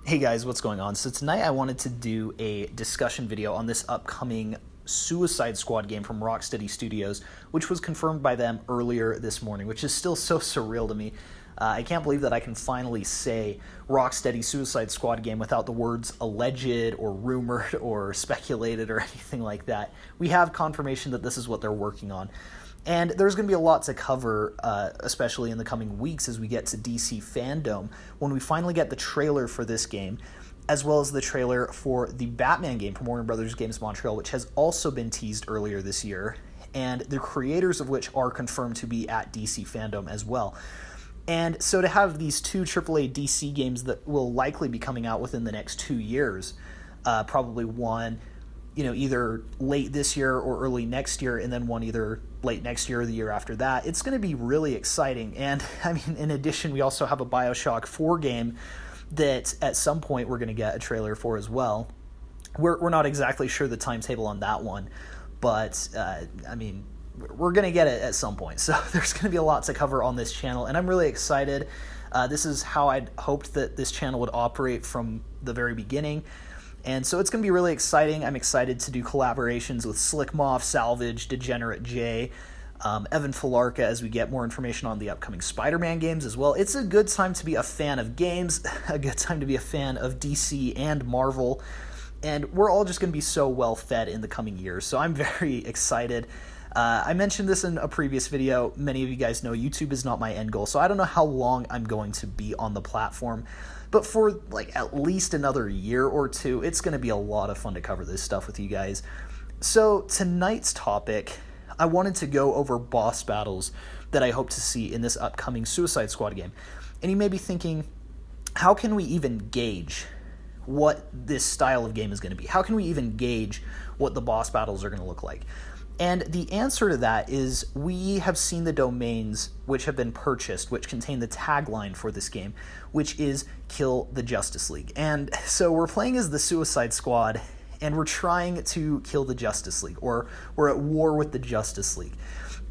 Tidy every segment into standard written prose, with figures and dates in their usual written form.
Hey guys, what's going on? So tonight I wanted to do a discussion video on this upcoming Suicide Squad game from Rocksteady Studios, which was confirmed by them earlier this morning, which is still so surreal to me. I can't believe that I can finally say Rocksteady Suicide Squad game without the words alleged or rumored or speculated or anything like that. We have confirmation that this is what they're working on. And there's going to be a lot to cover, especially in the coming weeks as we get to DC Fandome, when we finally get the trailer for this game, as well as the trailer for the Batman game from Warner Brothers Games Montreal, which has also been teased earlier this year, and the creators of which are confirmed to be at DC Fandome as well. And so to have these two AAA DC games that will likely be coming out within the next 2 years, probably one either late this year or early next year, and then one either late next year or the year after that. It's going to be really exciting. And I mean, in addition, we also have a BioShock 4 game that at some point we're going to get a trailer for as well. We're not exactly sure the timetable on that one, but I mean, we're going to get it at some point. So there's going to be a lot to cover on this channel, and I'm really excited. This is how I'd hoped that this channel would operate from the very beginning. And so it's going to be really exciting. I'm excited to do collaborations with Slickmoff, Salvage, Degenerate J, Evan Falarka as we get more information on the upcoming Spider-Man games as well. It's a good time to be a fan of games, a good time to be a fan of DC and Marvel, and we're all just going to be so well fed in the coming years. So I'm very excited. I mentioned this in a previous video. Many of you guys know YouTube is not my end goal, so I don't know how long I'm going to be on the platform. But for at least another year or two, it's going to be a lot of fun to cover this stuff with you guys. So tonight's topic, I wanted to go over boss battles that I hope to see in this upcoming Suicide Squad game. And you may be thinking, how can we even gauge what this style of game is going to be? How can we even gauge what the boss battles are going to look like? And the answer to that is we have seen the domains which have been purchased, which contain the tagline for this game, which is Kill the Justice League. And so we're playing as the Suicide Squad, and we're trying to kill the Justice League, or we're at war with the Justice League.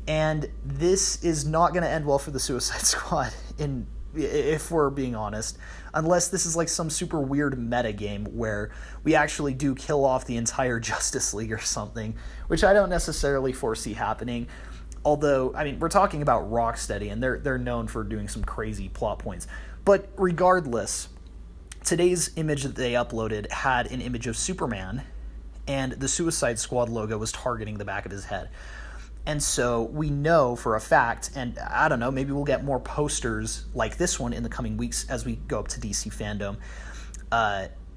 And this is not going to end well for the Suicide Squad, if we're being honest, unless this is like some super weird meta game where we actually do kill off the entire Justice League or something, which I don't necessarily foresee happening. Although, I mean, we're talking about Rocksteady, and they're known for doing some crazy plot points. But regardless, today's image that they uploaded had an image of Superman, and the Suicide Squad logo was targeting the back of his head. And so we know for a fact, and I don't know, maybe we'll get more posters like this one in the coming weeks as we go up to DC Fandome.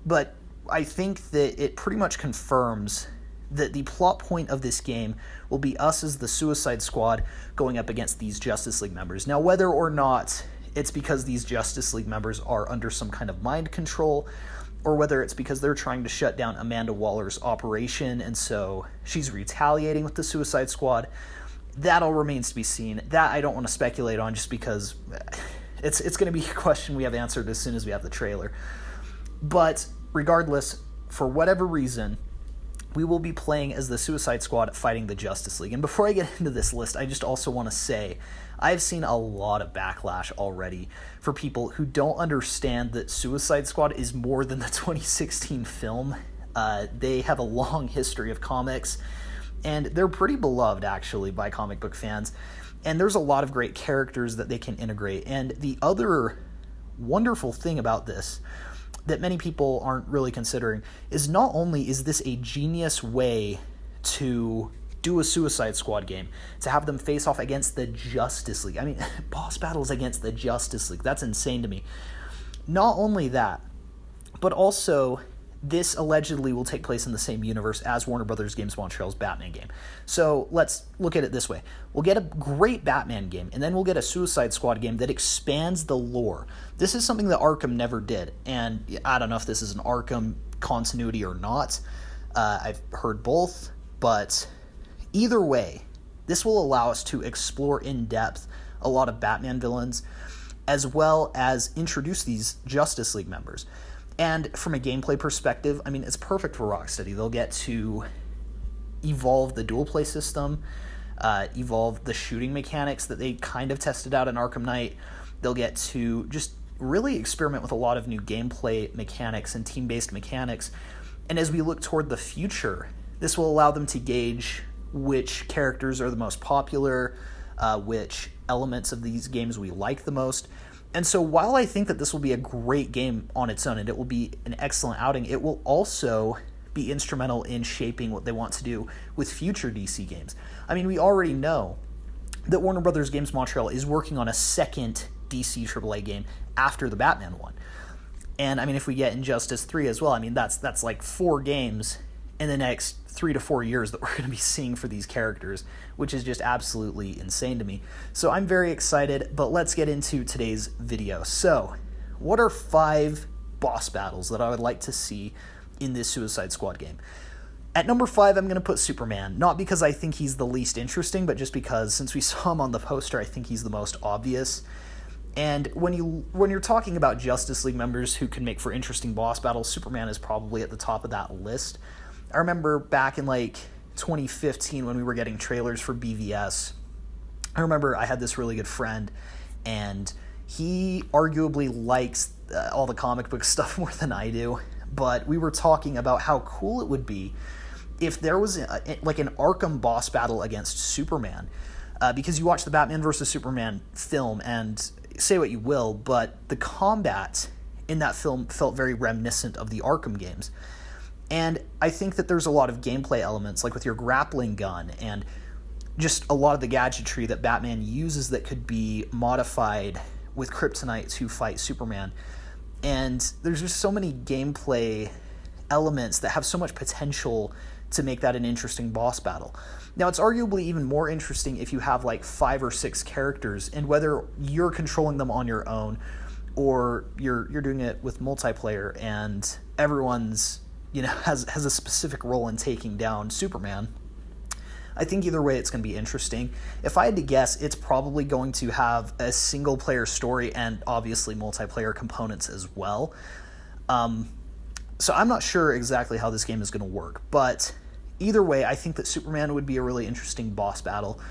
But I think that it pretty much confirms that the plot point of this game will be us as the Suicide Squad going up against these Justice League members. Now, whether or not it's because these Justice League members are under some kind of mind control, or whether it's because they're trying to shut down Amanda Waller's operation, and so she's retaliating with the Suicide Squad, that all remains to be seen. That I don't want to speculate on, just because it's going to be a question we have answered as soon as we have the trailer. But regardless, for whatever reason, we will be playing as the Suicide Squad fighting the Justice League. And before I get into this list, I just also want to say I've seen a lot of backlash already for people who don't understand that Suicide Squad is more than the 2016 film. They have a long history of comics, and they're pretty beloved, actually, by comic book fans. And there's a lot of great characters that they can integrate. And the other wonderful thing about this that many people aren't really considering is not only is this a genius way to do a Suicide Squad game, to have them face off against the Justice League. I mean, boss battles against the Justice League. That's insane to me. Not only that, but also this allegedly will take place in the same universe as Warner Brothers Games Montreal's Batman game. So let's look at it this way. We'll get a great Batman game, and then we'll get a Suicide Squad game that expands the lore. This is something that Arkham never did, and I don't know if this is an Arkham continuity or not. I've heard both, but either way, this will allow us to explore in depth a lot of Batman villains, as well as introduce these Justice League members. And from a gameplay perspective, I mean, it's perfect for Rocksteady. They'll get to evolve the dual play system, evolve the shooting mechanics that they kind of tested out in Arkham Knight. They'll get to just really experiment with a lot of new gameplay mechanics and team-based mechanics. And as we look toward the future, this will allow them to gauge which characters are the most popular, which elements of these games we like the most. And so while I think that this will be a great game on its own and it will be an excellent outing, it will also be instrumental in shaping what they want to do with future DC games. I mean, we already know that Warner Brothers Games Montreal is working on a second DC AAA game after the Batman one. And I mean, if we get Injustice 3 as well, I mean, that's like 4 games in the next 3 to 4 years that we're going to be seeing for these characters, which is just absolutely insane to me. So I'm very excited, but let's get into today's video. So, what are 5 boss battles that I would like to see in this Suicide Squad game? At number 5, I'm going to put Superman, not because I think he's the least interesting, but just because since we saw him on the poster, I think he's the most obvious. And when you're talking about Justice League members who can make for interesting boss battles, Superman is probably at the top of that list. I remember back in like 2015 when we were getting trailers for BVS, I remember I had this really good friend, and he arguably likes all the comic book stuff more than I do, but we were talking about how cool it would be if there was like an Arkham boss battle against Superman, because you watch the Batman vs. Superman film, and say what you will, but the combat in that film felt very reminiscent of the Arkham games. And I think that there's a lot of gameplay elements, like with your grappling gun, and just a lot of the gadgetry that Batman uses that could be modified with kryptonite to fight Superman. And there's just so many gameplay elements that have so much potential to make that an interesting boss battle. Now, it's arguably even more interesting if you have like 5 or 6 characters, and whether you're controlling them on your own or you're doing it with multiplayer and everyone's has a specific role in taking down Superman. I think either way it's going to be interesting. If I had to guess, it's probably going to have a single-player story and obviously multiplayer components as well. So I'm not sure exactly how this game is going to work, but either way, I think that Superman would be a really interesting boss battle.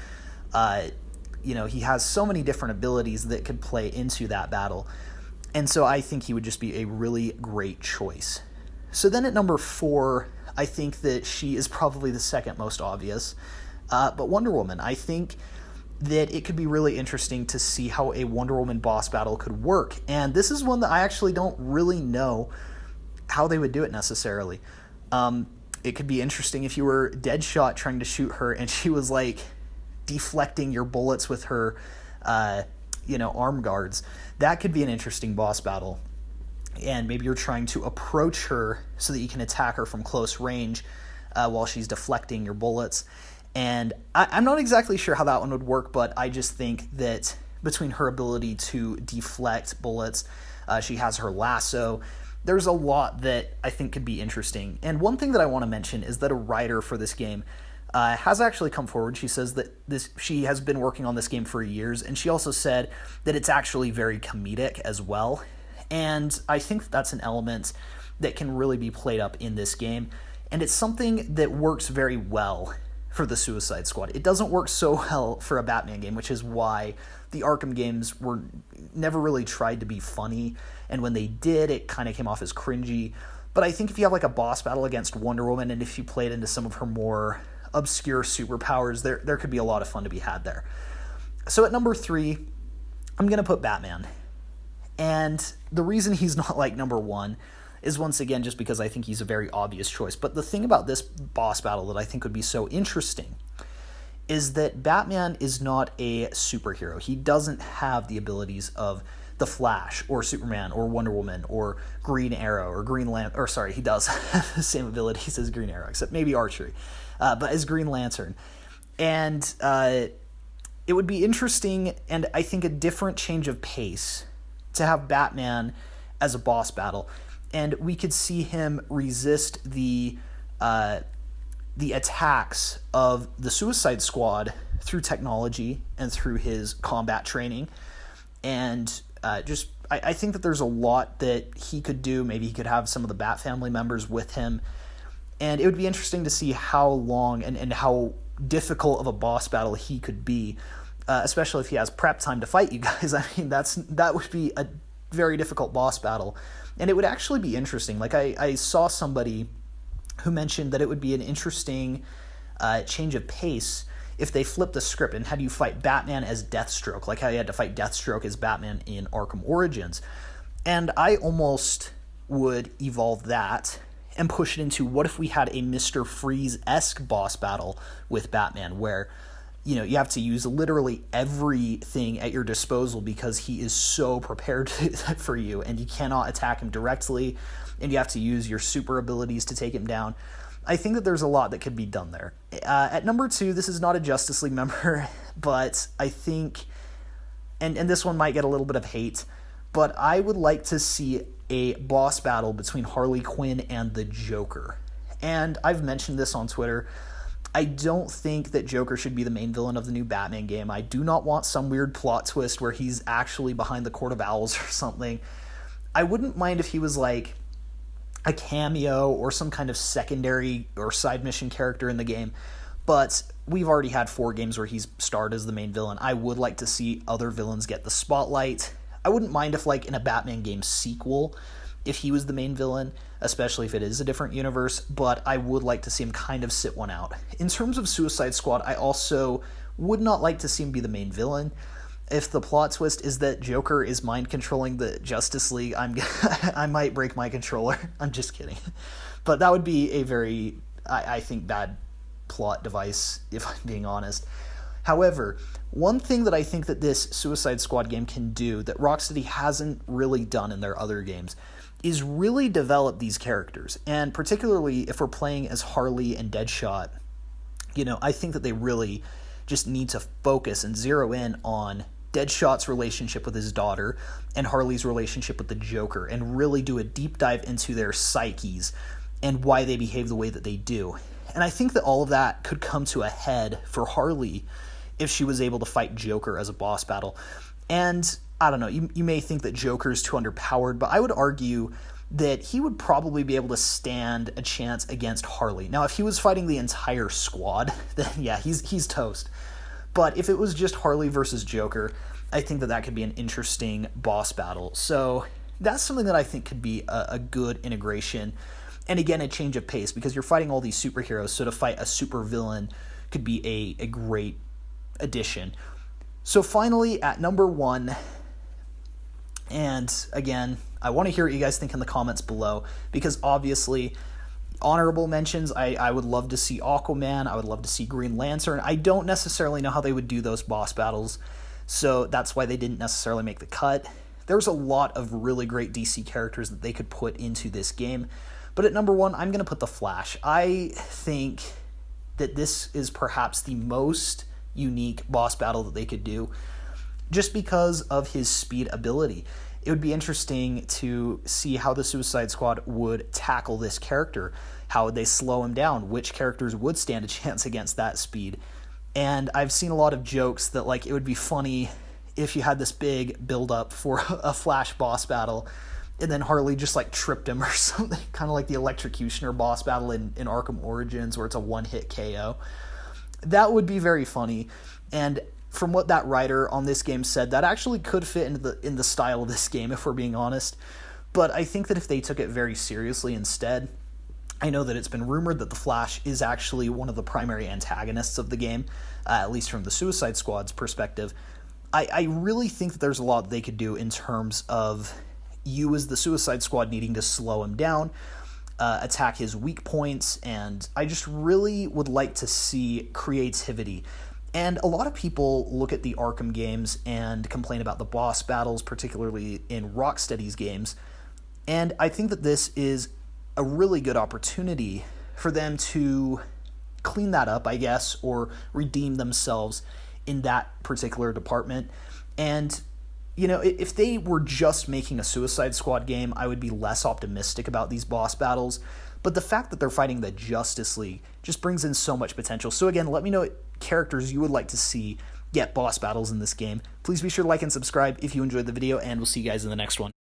He has so many different abilities that could play into that battle, and so I think he would just be a really great choice. So then at number 4, I think that she is probably the second most obvious, but Wonder Woman. I think that it could be really interesting to see how a Wonder Woman boss battle could work, and this is one that I actually don't really know how they would do it necessarily. It could be interesting if you were Deadshot trying to shoot her and she was like deflecting your bullets with her arm guards. That could be an interesting boss battle. And maybe you're trying to approach her so that you can attack her from close range while she's deflecting your bullets. And I'm not exactly sure how that one would work, but I just think that between her ability to deflect bullets, she has her lasso, there's a lot that I think could be interesting. And one thing that I want to mention is that a writer for this game has actually come forward. She says that she has been working on this game for years, and she also said that it's actually very comedic as well. And I think that's an element that can really be played up in this game, and it's something that works very well for the Suicide Squad. It doesn't work so well for a Batman game, which is why the Arkham games were never really tried to be funny, and when they did, it kind of came off as cringy. But I think if you have like a boss battle against Wonder Woman, and if you played into some of her more obscure superpowers, there could be a lot of fun to be had there. So at number 3, I'm going to put Batman. And the reason he's not like number 1 is once again just because I think he's a very obvious choice. But the thing about this boss battle that I think would be so interesting is that Batman is not a superhero. He doesn't have the abilities of the Flash or Superman or Wonder Woman or Green Arrow or Green Lantern. Or sorry, he does have the same abilities as Green Arrow, except maybe archery, but as Green Lantern. And it would be interesting, and I think a different change of pace to have Batman as a boss battle, and we could see him resist the attacks of the Suicide Squad through technology and through his combat training, and I think that there's a lot that he could do. Maybe he could have some of the Bat family members with him, and it would be interesting to see how long and how difficult of a boss battle he could be, especially if he has prep time to fight you guys. I mean, that would be a very difficult boss battle. And it would actually be interesting. Like, I saw somebody who mentioned that it would be an interesting change of pace if they flipped the script and had you fight Batman as Deathstroke, like how you had to fight Deathstroke as Batman in Arkham Origins. And I almost would evolve that and push it into, what if we had a Mr. Freeze-esque boss battle with Batman, where, you know, you have to use literally everything at your disposal because he is so prepared for you, and you cannot attack him directly, and you have to use your super abilities to take him down. I think that there's a lot that could be done there. At number 2, this is not a Justice League member, but I think, and this one might get a little bit of hate, but I would like to see a boss battle between Harley Quinn and the Joker. And I've mentioned this on Twitter. I don't think that Joker should be the main villain of the new Batman game. I do not want some weird plot twist where he's actually behind the Court of Owls or something. I wouldn't mind if he was like a cameo or some kind of secondary or side mission character in the game, but we've already had 4 games where he's starred as the main villain. I would like to see other villains get the spotlight. I wouldn't mind if, like, in a Batman game sequel, if he was the main villain, especially if it is a different universe, but I would like to see him kind of sit one out. In terms of Suicide Squad, I also would not like to see him be the main villain. If the plot twist is that Joker is mind-controlling the Justice League, I might break my controller. I'm just kidding. But that would be a very, I think, bad plot device, if I'm being honest. However, one thing that I think that this Suicide Squad game can do that Rocksteady hasn't really done in their other games is really develop these characters. And particularly if we're playing as Harley and Deadshot, you know, I think that they really just need to focus and zero in on Deadshot's relationship with his daughter and Harley's relationship with the Joker, and really do a deep dive into their psyches and why they behave the way that they do. And I think that all of that could come to a head for Harley if she was able to fight Joker as a boss battle. And I don't know, you may think that Joker is too underpowered, but I would argue that he would probably be able to stand a chance against Harley. Now, if he was fighting the entire squad, then yeah, he's toast. But if it was just Harley versus Joker, I think that could be an interesting boss battle. So that's something that I think could be a good integration. And again, a change of pace, because you're fighting all these superheroes, so to fight a super villain could be a great addition. So finally, at number 1, and again, I want to hear what you guys think in the comments below, because obviously, honorable mentions, I would love to see Aquaman, I would love to see Green Lantern. I don't necessarily know how they would do those boss battles, so that's why they didn't necessarily make the cut. There's a lot of really great DC characters that they could put into this game, but at number 1, I'm going to put the Flash. I think that this is perhaps the most unique boss battle that they could do, just because of his speed ability. It would be interesting to see how the Suicide Squad would tackle this character. How would they slow him down? Which characters would stand a chance against that speed? And I've seen a lot of jokes that, like, it would be funny if you had this big build-up for a Flash boss battle, and then Harley just, like, tripped him or something, kind of like the Electrocutioner boss battle in Arkham Origins, where it's a one-hit KO. That would be very funny, and from what that writer on this game said, that actually could fit in the style of this game, if we're being honest. But I think that if they took it very seriously instead, I know that it's been rumored that the Flash is actually one of the primary antagonists of the game, at least from the Suicide Squad's perspective. I really think that there's a lot that they could do in terms of you as the Suicide Squad needing to slow him down, attack his weak points, and I just really would like to see creativity. And a lot of people look at the Arkham games and complain about the boss battles, particularly in Rocksteady's games, and I think that this is a really good opportunity for them to clean that up, I guess, or redeem themselves in that particular department. And, you know, if they were just making a Suicide Squad game, I would be less optimistic about these boss battles. But the fact that they're fighting the Justice League just brings in so much potential. So again, let me know what characters you would like to see get boss battles in this game. Please be sure to like and subscribe if you enjoyed the video, and we'll see you guys in the next one.